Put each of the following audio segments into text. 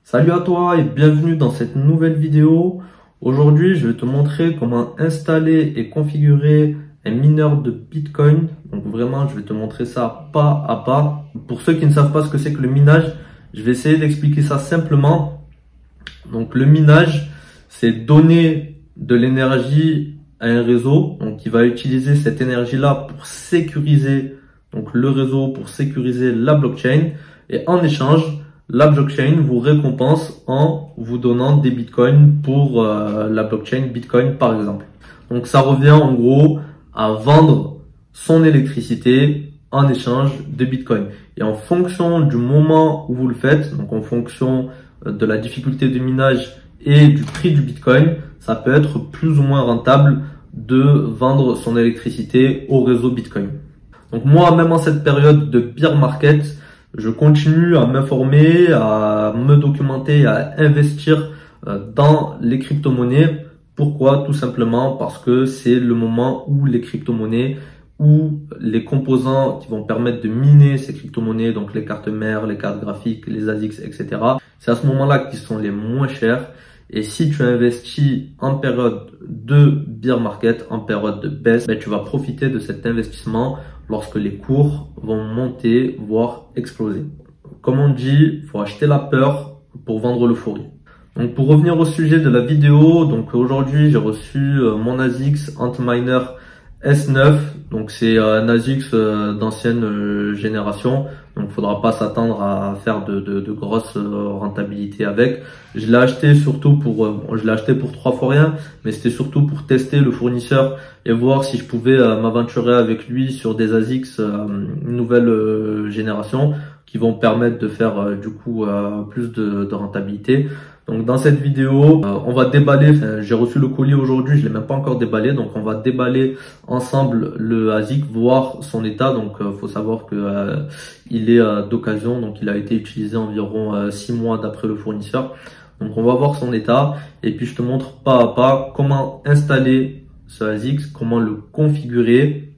Salut à toi et bienvenue dans cette nouvelle vidéo. Aujourd'hui, je vais te montrer comment installer et configurer un mineur de Bitcoin. Donc vraiment, je vais te montrer ça pas à pas. Pour ceux qui ne savent pas ce que c'est que le minage, je vais essayer d'expliquer ça simplement. Donc le minage, c'est donner de l'énergie à un réseau, donc qui va utiliser cette énergie-là pour sécuriser donc le réseau, pour sécuriser la blockchain. Et en échange, la blockchain vous récompense en vous donnant des bitcoins pour la blockchain Bitcoin par exemple. Donc ça revient en gros à vendre son électricité en échange de bitcoin. Et en fonction du moment où vous le faites, donc en fonction de la difficulté de minage et du prix du bitcoin, ça peut être plus ou moins rentable de vendre son électricité au réseau Bitcoin. Donc moi, même en cette période de bear market, je continue à m'informer, à me documenter, à investir dans les crypto-monnaies. Pourquoi? Tout simplement parce que c'est le moment où les crypto-monnaies, où les composants qui vont permettre de miner ces crypto-monnaies, donc les cartes mères, les cartes graphiques, les ASICs, etc. C'est à ce moment-là qu'ils sont les moins chers. Et si tu investis en période de bear market, en période de baisse, tu vas profiter de cet investissement lorsque les cours vont monter, voire exploser. Comme on dit, il faut acheter la peur pour vendre l'euphorie. Donc pour revenir au sujet de la vidéo, donc aujourd'hui j'ai reçu mon ASICS Antminer S9, donc c'est un ASICS d'ancienne génération, donc il faudra pas s'attendre à faire de grosses rentabilités avec. Je l'ai acheté surtout pour, je l'ai acheté pour 3 fois rien, mais c'était surtout pour tester le fournisseur et voir si je pouvais m'aventurer avec lui sur des ASICS nouvelle génération qui vont permettre de faire du coup plus de rentabilité. Donc dans cette vidéo, on va déballer, j'ai reçu le colis aujourd'hui, je l'ai même pas encore déballé, donc on va déballer ensemble le ASIC, voir son état. Donc faut savoir que il est d'occasion, donc il a été utilisé environ 6 mois d'après le fournisseur. Donc on va voir son état et puis je te montre pas à pas comment installer ce ASIC, comment le configurer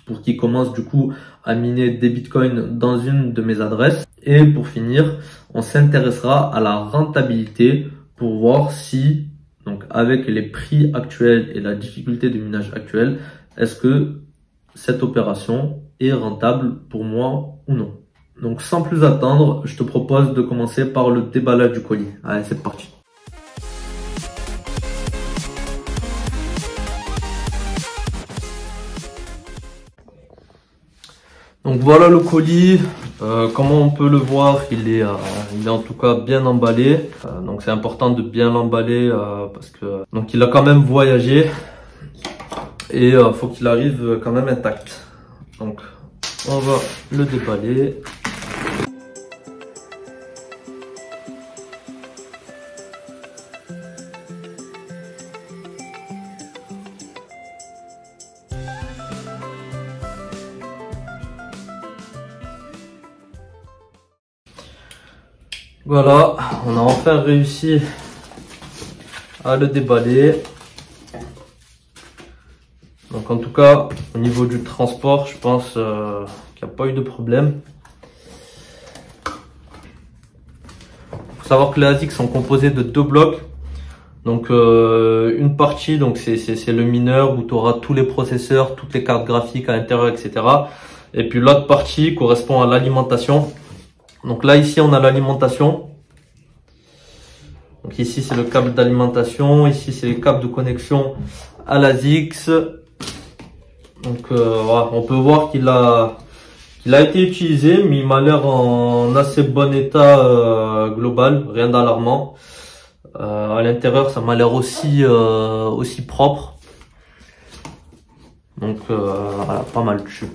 pour qu'il commence du coup à miner des bitcoins dans une de mes adresses. Et pour finir, on s'intéressera à la rentabilité pour voir si, donc avec les prix actuels et la difficulté de minage actuelle, est-ce que cette opération est rentable pour moi ou non. Donc sans plus attendre, je te propose de commencer par le déballage du colis. Allez, c'est parti. Donc voilà le colis, comment on peut le voir, il est en tout cas bien emballé. Donc c'est important de bien l'emballer parce que donc il a quand même voyagé et faut qu'il arrive quand même intact. Donc on va le déballer. Voilà, on a enfin réussi à le déballer. Donc en tout cas, au niveau du transport, je pense qu'il n'y a pas eu de problème. Il faut savoir que les ASICs sont composés de 2 blocs. Donc une partie, donc c'est le mineur où tu auras tous les processeurs, toutes les cartes graphiques à l'intérieur, etc. Et puis l'autre partie correspond à l'alimentation. Donc là, ici, on a l'alimentation. Donc ici, c'est le câble d'alimentation. Ici, c'est les câbles de connexion à l'ASICS. Donc voilà, on peut voir qu'il a été utilisé, mais il m'a l'air en assez bon état global, rien d'alarmant. À l'intérieur, ça m'a l'air aussi propre. Donc voilà, pas mal. Je suis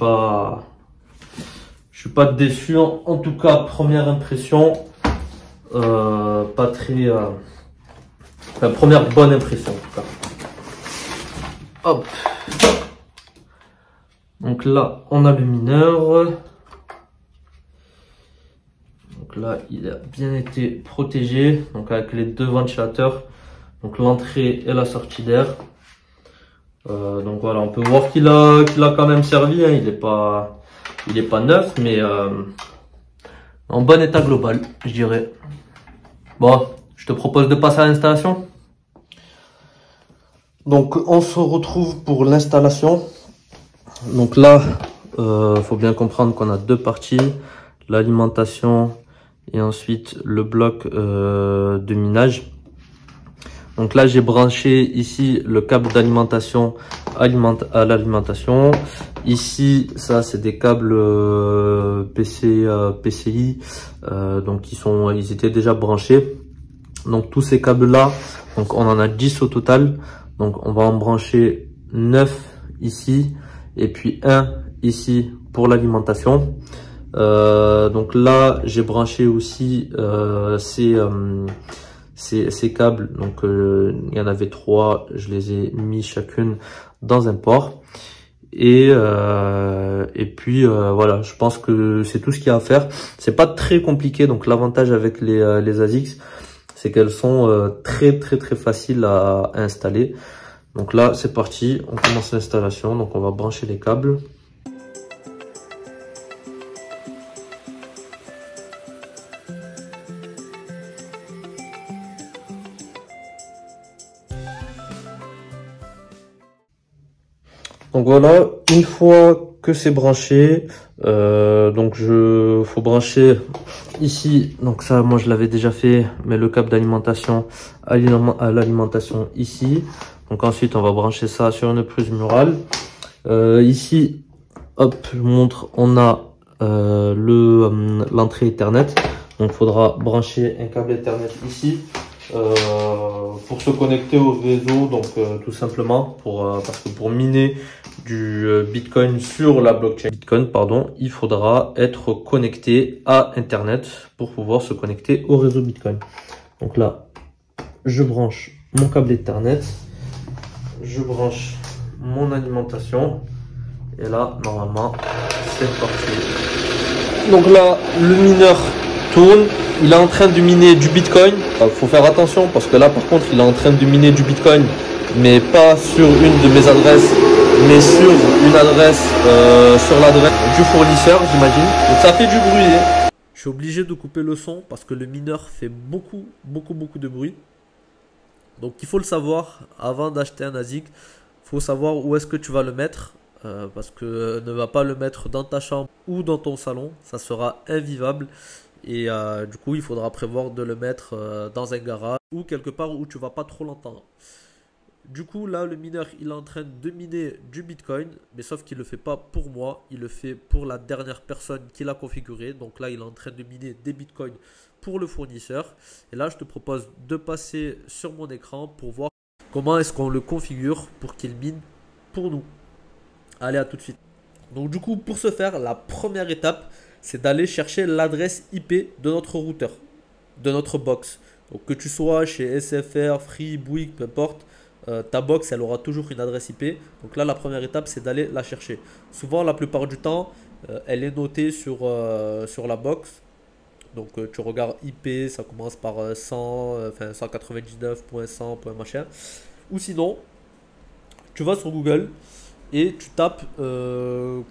pas déçu, en tout cas première impression, pas très, enfin, première bonne impression en tout cas. Hop. Donc là on a le mineur. Donc là il a bien été protégé, donc avec les 2 ventilateurs, donc l'entrée et la sortie d'air. Donc voilà, on peut voir qu'il a quand même servi, hein. Il est pas neuf, mais en bon état global, je dirais. Bon, je te propose de passer à l'installation. Donc on se retrouve pour l'installation. Donc là, faut bien comprendre qu'on a deux parties, l'alimentation et ensuite le bloc de minage. Donc là, j'ai branché ici le câble d'alimentation à l'alimentation. Ici, ça c'est des câbles PCI, donc ils étaient déjà branchés. Donc tous ces câbles là, donc on en a 10 au total. Donc on va en brancher 9 ici et puis un ici pour l'alimentation. Donc là, j'ai branché aussi ces câbles, donc il y en avait 3, je les ai mis chacune dans un port et puis voilà, je pense que c'est tout ce qu'il y a à faire. C'est pas très compliqué, donc l'avantage avec les ASICS, c'est qu'elles sont très faciles à installer. Donc là c'est parti, on commence l'installation. Donc on va brancher les câbles. Donc voilà, une fois que c'est branché, faut brancher ici. Donc ça, moi je l'avais déjà fait, mais le câble d'alimentation à l'alimentation ici. Donc ensuite, on va brancher ça sur une prise murale. Ici, hop, je vous montre, on a l'entrée Ethernet. Donc il faudra brancher un câble Ethernet ici. Pour se connecter au réseau, donc tout simplement parce que pour miner du Bitcoin sur la blockchain Bitcoin, pardon, il faudra être connecté à Internet pour pouvoir se connecter au réseau Bitcoin. Donc là, je branche mon câble Ethernet, je branche mon alimentation et là, normalement, c'est parti. Donc là, le mineur tourne. Il est en train de miner du Bitcoin. Faut faire attention parce que là, par contre, il est en train de miner du Bitcoin, mais pas sur une de mes adresses, mais sur une adresse, sur l'adresse du fournisseur, j'imagine. Donc ça fait du bruit. Hein. Je suis obligé de couper le son parce que le mineur fait beaucoup de bruit. Donc il faut le savoir avant d'acheter un ASIC. Il faut savoir où est-ce que tu vas le mettre. Parce que ne va pas le mettre dans ta chambre ou dans ton salon. Ça sera invivable. Et du coup, il faudra prévoir de le mettre dans un garage ou quelque part où tu vas pas trop l'entendre. Du coup, là, le mineur, il est en train de miner du Bitcoin, mais sauf qu'il ne le fait pas pour moi, il le fait pour la dernière personne qui l'a configuré. Donc là, il est en train de miner des Bitcoins pour le fournisseur. Et là, je te propose de passer sur mon écran pour voir comment est-ce qu'on le configure pour qu'il mine pour nous. Allez, à tout de suite. Donc du coup, pour ce faire, la première étape, c'est d'aller chercher l'adresse IP de notre routeur, de notre box. Donc que tu sois chez SFR, Free, Bouygues, peu importe, ta box, elle aura toujours une adresse IP. Donc là, la première étape, c'est d'aller la chercher. Souvent, la plupart du temps, elle est notée sur la box. Donc tu regardes IP, ça commence par 100, enfin 199.100, machin. Ou sinon, tu vas sur Google et tu tapes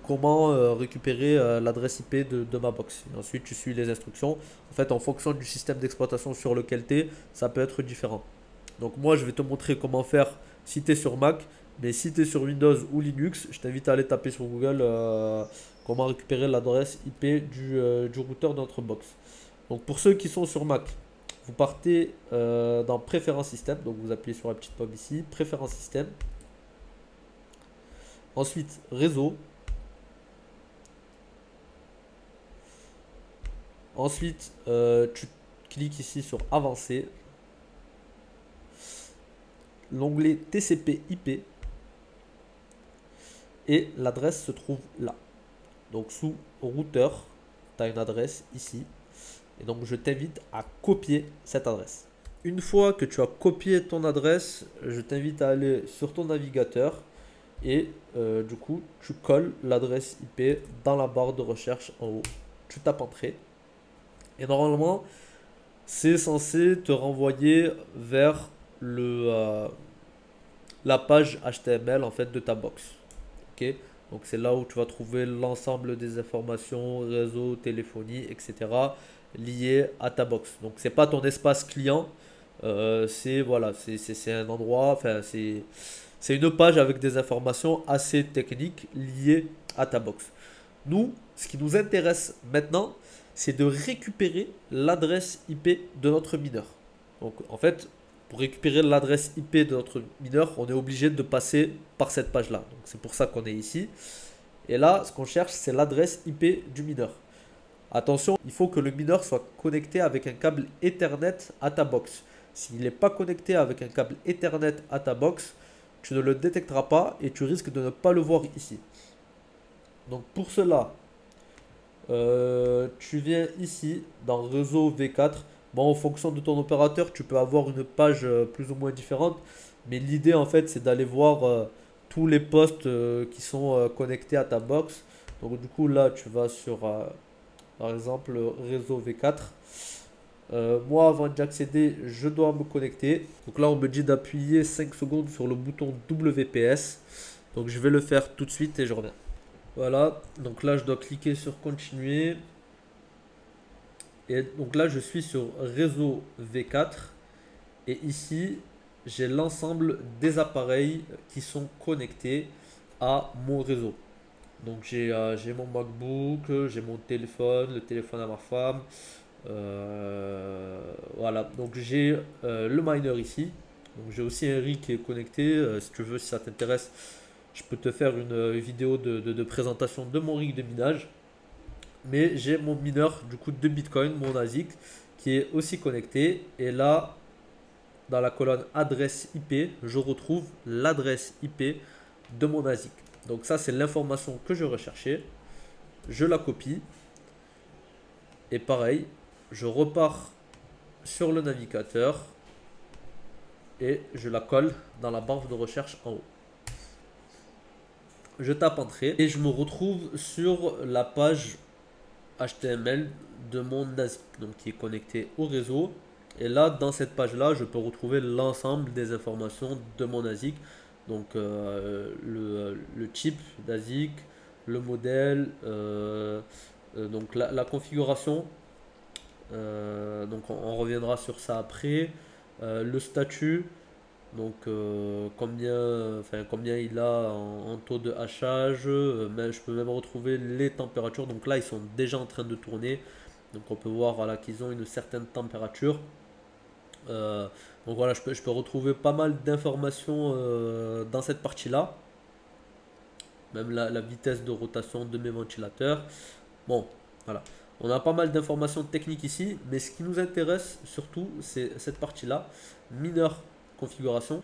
comment récupérer l'adresse IP de ma box. Et ensuite, tu suis les instructions. En fait, en fonction du système d'exploitation sur lequel tu es, ça peut être différent. Donc moi, je vais te montrer comment faire si tu es sur Mac. Mais si tu es sur Windows ou Linux, je t'invite à aller taper sur Google comment récupérer l'adresse IP du routeur de notre box. Donc pour ceux qui sont sur Mac, vous partez dans Préférences système. Donc vous appuyez sur la petite pomme ici, Préférences système. Ensuite, réseau. Ensuite, tu cliques ici sur Avancer. L'onglet TCP/IP. Et l'adresse se trouve là. Donc sous routeur, tu as une adresse ici. Et donc je t'invite à copier cette adresse. Une fois que tu as copié ton adresse, je t'invite à aller sur ton navigateur. Et du coup, tu colles l'adresse IP dans la barre de recherche en haut. Tu tapes Entrée. Et normalement, c'est censé te renvoyer vers la page HTML en fait de ta box. Ok, donc c'est là où tu vas trouver l'ensemble des informations, réseau, téléphonie, etc. lié à ta box. Donc c'est pas ton espace client, c'est voilà, c'est un endroit, enfin c'est une page avec des informations assez techniques liées à ta box. Nous, ce qui nous intéresse maintenant, c'est de récupérer l'adresse IP de notre mineur. Donc en fait, pour récupérer l'adresse IP de notre mineur, on est obligé de passer par cette page-là. Donc c'est pour ça qu'on est ici. Et là, ce qu'on cherche, c'est l'adresse IP du mineur. Attention, il faut que le mineur soit connecté avec un câble Ethernet à ta box. S'il n'est pas connecté avec un câble Ethernet à ta box, tu ne le détecteras pas et tu risques de ne pas le voir ici. Donc pour cela, tu viens ici dans réseau V4. Bon, en fonction de ton opérateur, tu peux avoir une page plus ou moins différente. Mais l'idée en fait, c'est d'aller voir tous les postes qui sont connectés à ta box. Donc du coup là, tu vas sur par exemple réseau V4. Moi, avant d'y accéder, je dois me connecter. Donc là, on me dit d'appuyer 5 secondes sur le bouton WPS. Donc je vais le faire tout de suite et je reviens. Voilà, donc là, je dois cliquer sur continuer. Et donc là, je suis sur réseau V4. Et ici, j'ai l'ensemble des appareils qui sont connectés à mon réseau. Donc j'ai mon MacBook, j'ai mon téléphone, le téléphone à ma femme. Voilà, donc j'ai le miner ici. Donc j'ai aussi un rig qui est connecté. Si tu veux, si ça t'intéresse, je peux te faire une vidéo de présentation de mon rig de minage. Mais j'ai mon mineur du coup de Bitcoin, mon ASIC, qui est aussi connecté. Et là, dans la colonne adresse IP, je retrouve l'adresse IP de mon ASIC. Donc ça, c'est l'information que je recherchais. Je la copie. Et pareil, je repars sur le navigateur et je la colle dans la barre de recherche en haut. Je tape entrée et je me retrouve sur la page HTML de mon ASIC, donc qui est connecté au réseau. Et là, dans cette page-là, je peux retrouver l'ensemble des informations de mon ASIC. Donc le type d'ASIC, le modèle, donc la configuration. Donc on reviendra sur ça après. Le statut, donc combien il a en taux de hachage. Mais je peux même retrouver les températures. Donc là, ils sont déjà en train de tourner. Donc on peut voir voilà, qu'ils ont une certaine température. Donc voilà, je peux retrouver pas mal d'informations dans cette partie-là. Même la vitesse de rotation de mes ventilateurs. Bon, voilà. On a pas mal d'informations techniques ici, mais ce qui nous intéresse surtout, c'est cette partie-là, mineur configuration.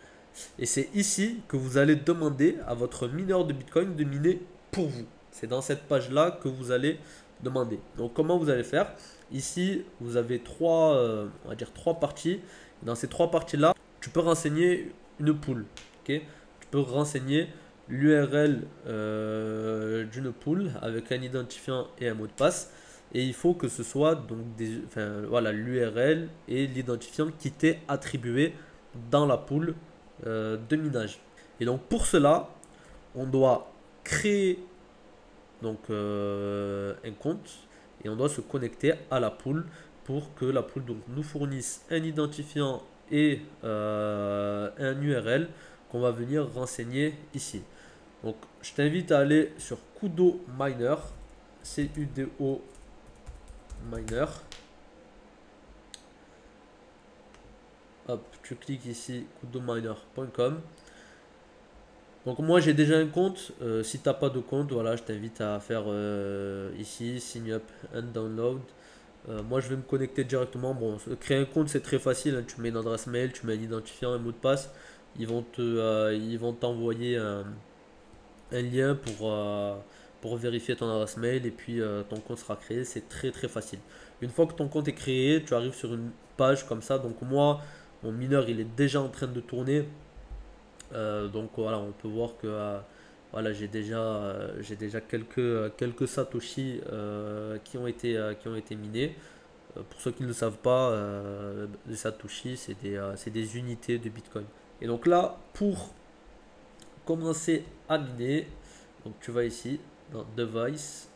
Et c'est ici que vous allez demander à votre mineur de Bitcoin de miner pour vous. C'est dans cette page-là que vous allez demander. Donc comment vous allez faire? Ici, vous avez on va dire trois parties. Dans ces trois parties-là, tu peux renseigner une pool. Ok, tu peux renseigner l'URL d'une pool avec un identifiant et un mot de passe. Et il faut que ce soit donc voilà, l'URL et l'identifiant qui t'est attribué dans la pool de minage. Et donc pour cela, on doit créer donc un compte et on doit se connecter à la pool pour que la pool donc, nous fournisse un identifiant et un URL qu'on va venir renseigner ici. Donc je t'invite à aller sur Kudo Miner, CUDO Miner. Hop, tu cliques ici kudominer.com. Donc moi j'ai déjà un compte. Si tu n'as pas de compte, voilà, je t'invite à faire ici sign up and download. Moi je vais me connecter directement. Bon, créer un compte c'est très facile, hein. Tu mets une adresse mail, tu mets un identifiant, un mot de passe. Ils vont t'envoyer un lien pour vérifier ton adresse mail et puis ton compte sera créé. C'est très très facile. Une fois que ton compte est créé, tu arrives sur une page comme ça. Donc moi, mon mineur il est déjà en train de tourner. Donc voilà, on peut voir que voilà, j'ai déjà quelques satoshi qui ont été minés. Pour ceux qui ne le savent pas, les satoshi c'est des unités de Bitcoin. Et donc là, pour commencer à miner, donc tu vas ici dans Device,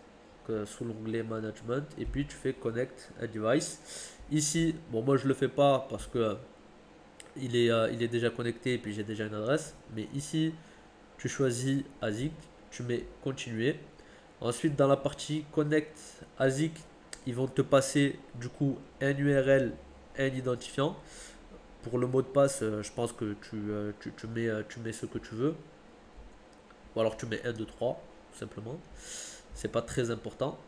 sous l'onglet Management, et puis tu fais Connect a Device. Ici, bon, moi je le fais pas parce que il est déjà connecté et puis j'ai déjà une adresse. Mais ici, tu choisis ASIC, tu mets Continuer. Ensuite, dans la partie Connect ASIC, ils vont te passer du coup un URL, un identifiant. Pour le mot de passe, je pense que tu mets ce que tu veux. Ou alors tu mets 1, 2, 3, tout simplement. C'est pas très important.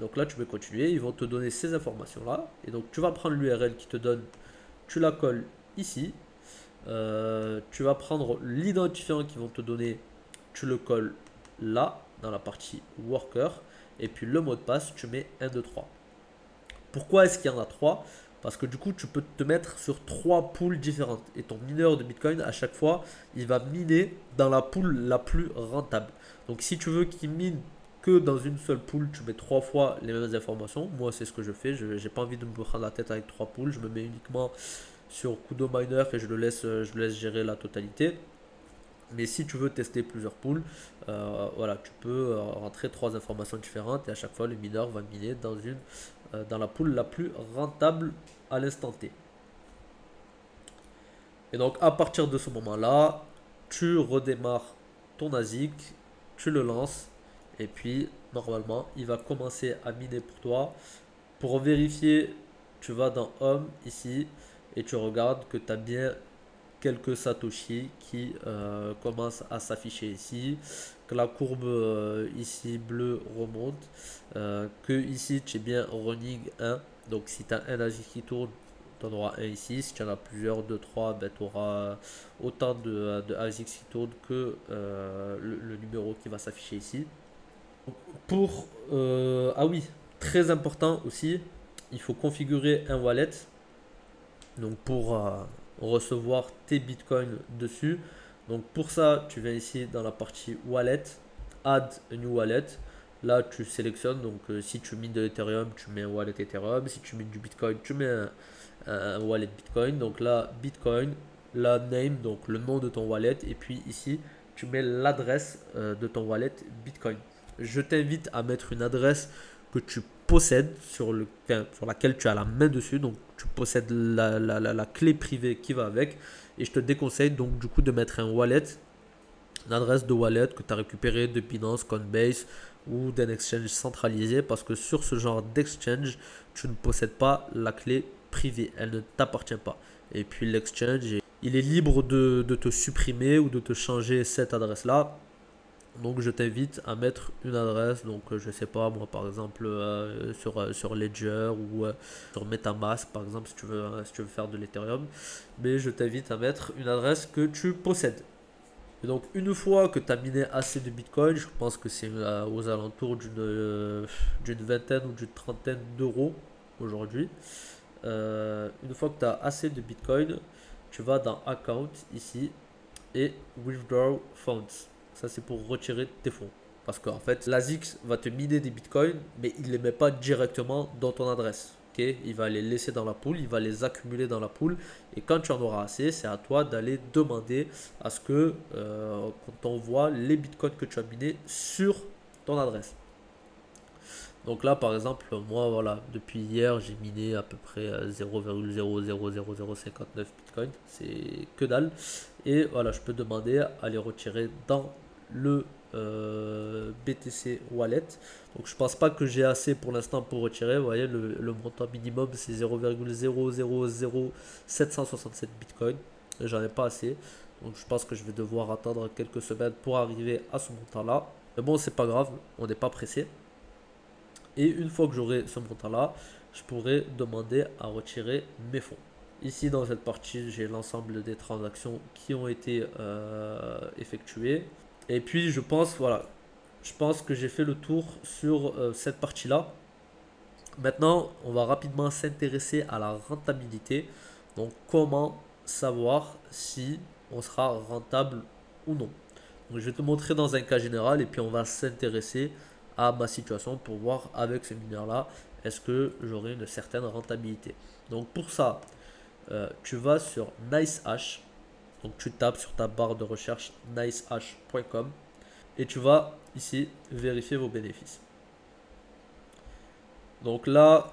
Donc là, tu peux continuer. Ils vont te donner ces informations-là. Et donc, tu vas prendre l'URL qui te donne, tu la colles ici. Tu vas prendre l'identifiant qu'ils vont te donner, tu le colles là, dans la partie Worker. Et puis le mot de passe, tu mets 1, 2, 3. Pourquoi est-ce qu'il y en a 3? Parce que du coup, tu peux te mettre sur 3 poules différentes. Et ton mineur de Bitcoin, à chaque fois, il va miner dans la poule la plus rentable. Donc si tu veux qu'il mine que dans une seule poule, tu mets 3 fois les mêmes informations. Moi, c'est ce que je fais. Je n'ai pas envie de me prendre la tête avec 3 poules. Je me mets uniquement sur Kudo Miner et je le laisse gérer la totalité. Mais si tu veux tester plusieurs poules, voilà, tu peux rentrer 3 informations différentes et à chaque fois le mineur va miner dans la poule la plus rentable à l'instant T. Et donc à partir de ce moment-là, tu redémarres ton ASIC, tu le lances et puis normalement il va commencer à miner pour toi. Pour vérifier, tu vas dans Home ici et tu regardes que tu as bien quelques Satoshi qui commencent à s'afficher ici, que la courbe ici bleue remonte, que ici tu es bien running 1, donc si tu as un ASIC qui tourne, tu en auras un ici, si tu en as plusieurs, 2, 3, ben, tu auras autant de ASIC qui tournent que le numéro qui va s'afficher ici. Pour, ah oui, très important aussi, il faut configurer un wallet. Donc pour recevoir tes bitcoins dessus. Donc pour ça, tu viens ici dans la partie wallet, add a new wallet. Là, tu sélectionnes. Donc si tu mines de l'Ethereum, tu mets un wallet Ethereum. Si tu mines du Bitcoin, tu mets un wallet Bitcoin. Donc là, Bitcoin, la name, donc le nom de ton wallet. Et puis ici, tu mets l'adresse de ton wallet Bitcoin. Je t'invite à mettre une adresse que tu possèdes, sur laquelle tu as la main dessus. Donc tu possèdes la clé privée qui va avec. Et je te déconseille donc du coup de mettre un wallet, une adresse de wallet que tu as récupéré de Binance, Coinbase ou d'un exchange centralisé. Parce que sur ce genre d'exchange, tu ne possèdes pas la clé privée. Elle ne t'appartient pas. Et puis l'exchange, il est libre de te supprimer ou de te changer cette adresse-là. Donc je t'invite à mettre une adresse, donc je sais pas moi par exemple sur Ledger ou sur MetaMask par exemple si tu veux faire de l'Ethereum. Mais je t'invite à mettre une adresse que tu possèdes. Et donc une fois que tu as miné assez de Bitcoin, je pense que c'est aux alentours d'une vingtaine ou d'une trentaine d'euros aujourd'hui. Une fois que tu as assez de Bitcoin, tu vas dans Account ici et Withdraw Funds. Ça, c'est pour retirer tes fonds. Parce qu'en fait, l'ASIC va te miner des bitcoins, mais il ne les met pas directement dans ton adresse. Okay, il va les laisser dans la pool, il va les accumuler dans la pool. Et quand tu en auras assez, c'est à toi d'aller demander à ce que qu'on t'envoie les bitcoins que tu as minés sur ton adresse. Donc là, par exemple, moi, voilà, depuis hier, j'ai miné à peu près 0,000059 bitcoin. C'est que dalle. Et voilà, je peux demander à les retirer dans le BTC Wallet. Donc je pense pas que j'ai assez pour l'instant pour retirer. Vous voyez, le montant minimum c'est 0,000767 bitcoin. J'en ai pas assez. Donc je pense que je vais devoir attendre quelques semaines pour arriver à ce montant-là. Mais bon, c'est pas grave, on n'est pas pressé. Et une fois que j'aurai ce montant-là, je pourrai demander à retirer mes fonds. Ici, dans cette partie, j'ai l'ensemble des transactions qui ont été effectuées. Et puis, je pense que j'ai fait le tour sur cette partie-là. Maintenant, on va rapidement s'intéresser à la rentabilité. Donc, comment savoir si on sera rentable ou non. Donc, je vais te montrer dans un cas général et puis on va s'intéresser à ma situation pour voir avec ce mineur-là, est-ce que j'aurai une certaine rentabilité. Donc, pour ça, tu vas sur NiceHash. Donc, tu tapes sur ta barre de recherche nicehash.com et tu vas ici vérifier vos bénéfices. Donc là,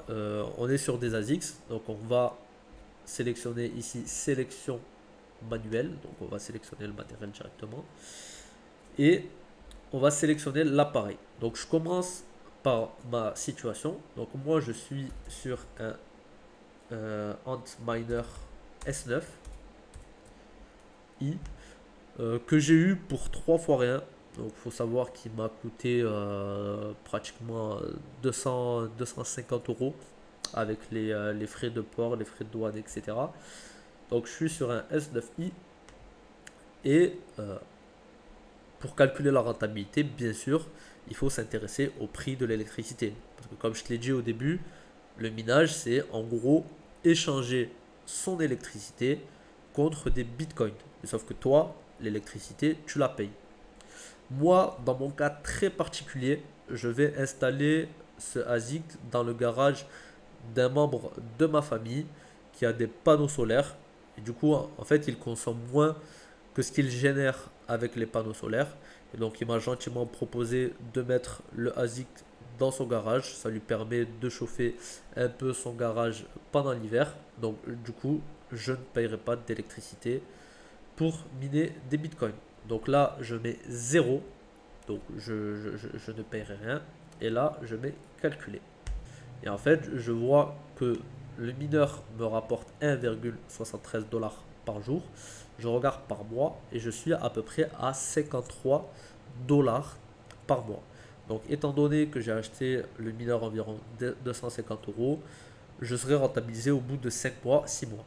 on est sur des ASICS. Donc on va sélectionner ici sélection manuelle. Donc on va sélectionner le matériel directement. Et on va sélectionner l'appareil. Donc je commence par ma situation. Donc moi je suis sur un Antminer S9 I que j'ai eu pour 3 fois rien. Donc il faut savoir qu'il m'a coûté pratiquement 250 euros avec les frais de port, les frais de douane, etc. Donc je suis sur un S9i et pour calculer la rentabilité, bien sûr, il faut s'intéresser au prix de l'électricité. Parce que comme je te l'ai dit au début, le minage, c'est en gros échanger son électricité contre des bitcoins. Sauf que toi, l'électricité, tu la payes. Moi, dans mon cas très particulier, je vais installer ce ASIC dans le garage d'un membre de ma famille qui a des panneaux solaires. Et du coup, en fait, il consomme moins que ce qu'il génère avec les panneaux solaires. Et donc, il m'a gentiment proposé de mettre le ASIC dans son garage. Ça lui permet de chauffer un peu son garage pendant l'hiver. Donc, du coup, je ne paierai pas d'électricité pour miner des bitcoins. Donc là, je mets 0. Donc, je ne paierai rien. Et là, je mets calculer. Et en fait, je vois que le mineur me rapporte 1,73 $ par jour. Je regarde par mois et je suis à peu près à 53 $ par mois. Donc, étant donné que j'ai acheté le mineur environ 250 euros, je serai rentabilisé au bout de 5 mois, 6 mois.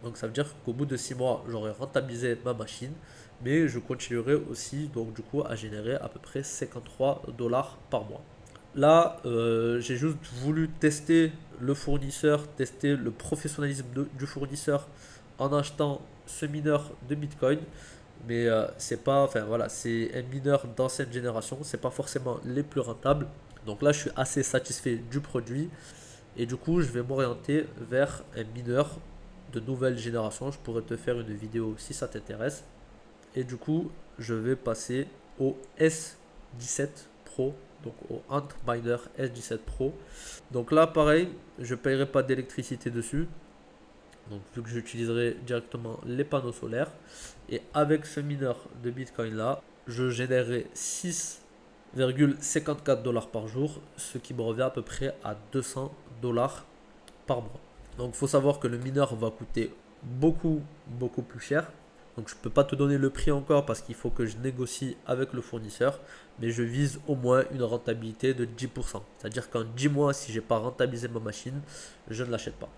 Donc, ça veut dire qu'au bout de 6 mois, j'aurai rentabilisé ma machine, mais je continuerai aussi, donc du coup, à générer à peu près 53 $ par mois. Là, j'ai juste voulu tester le fournisseur, tester le professionnalisme du fournisseur en achetant ce mineur de Bitcoin. Mais c'est pas, enfin voilà, c'est un mineur d'ancienne génération, c'est pas forcément les plus rentables. Donc là, je suis assez satisfait du produit et du coup, je vais m'orienter vers un mineur de nouvelle génération. Je pourrais te faire une vidéo si ça t'intéresse. Et du coup, je vais passer au S17 Pro, donc au Antminer S17 Pro. Donc là, pareil, je ne paierai pas d'électricité dessus. Donc vu que j'utiliserai directement les panneaux solaires. Et avec ce mineur de Bitcoin là, je générerai 6,54 $ par jour, ce qui me revient à peu près à 200 $ par mois. Donc il faut savoir que le mineur va coûter beaucoup plus cher. Donc je ne peux pas te donner le prix encore parce qu'il faut que je négocie avec le fournisseur. Mais je vise au moins une rentabilité de 10%. C'est-à-dire qu'en 10 mois, si je n'ai pas rentabilisé ma machine, je ne l'achète pas.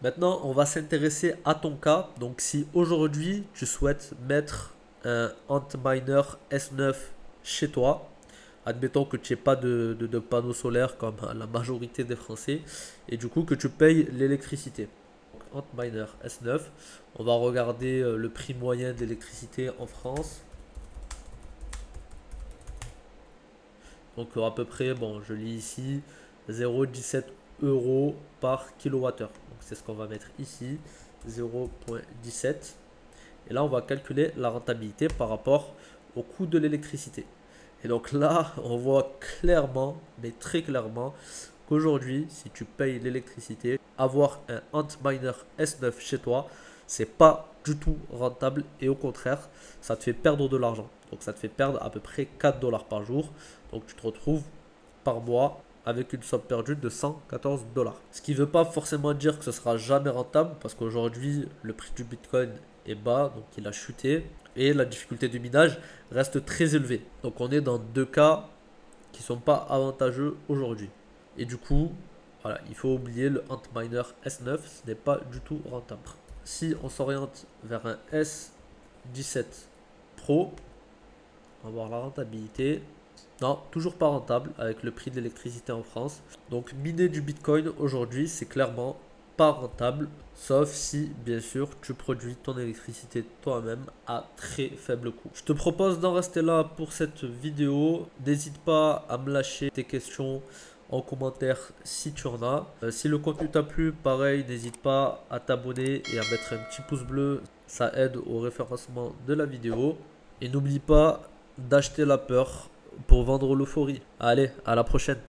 Maintenant, on va s'intéresser à ton cas. Donc si aujourd'hui, tu souhaites mettre un Antminer S9 chez toi, admettons que tu n'aies pas de panneaux solaires comme la majorité des Français, et du coup que tu payes l'électricité. Antminer S9, on va regarder le prix moyen d'électricité en France. Donc à peu près, bon, je lis ici 0,17 € par kilowattheure. Donc c'est ce qu'on va mettre ici, 0,17. Et là, on va calculer la rentabilité par rapport au coût de l'électricité. Et donc là, on voit clairement, mais très clairement, qu'aujourd'hui, si tu payes l'électricité, avoir un Antminer S9 chez toi, c'est pas du tout rentable et au contraire, ça te fait perdre de l'argent. Donc ça te fait perdre à peu près 4 $ par jour. Donc tu te retrouves par mois avec une somme perdue de 114 $. Ce qui ne veut pas forcément dire que ce sera jamais rentable parce qu'aujourd'hui, le prix du Bitcoin est bas, donc il a chuté et la difficulté du minage reste très élevée. Donc on est dans deux cas qui ne sont pas avantageux aujourd'hui. Et du coup, voilà, il faut oublier le Antminer S9, ce n'est pas du tout rentable. Si on s'oriente vers un S17 Pro, on va voir la rentabilité. Non, toujours pas rentable avec le prix de l'électricité en France. Donc miner du Bitcoin aujourd'hui, c'est clairement pas rentable, sauf si bien sûr tu produis ton électricité toi-même à très faible coût. Je te propose d'en rester là pour cette vidéo. N'hésite pas à me lâcher tes questions en commentaire si tu en as. Si le contenu t'a plu, pareil, n'hésite pas à t'abonner et à mettre un petit pouce bleu. Ça aide au référencement de la vidéo. Et n'oublie pas d'acheter la peur pour vendre l'euphorie. Allez, à la prochaine.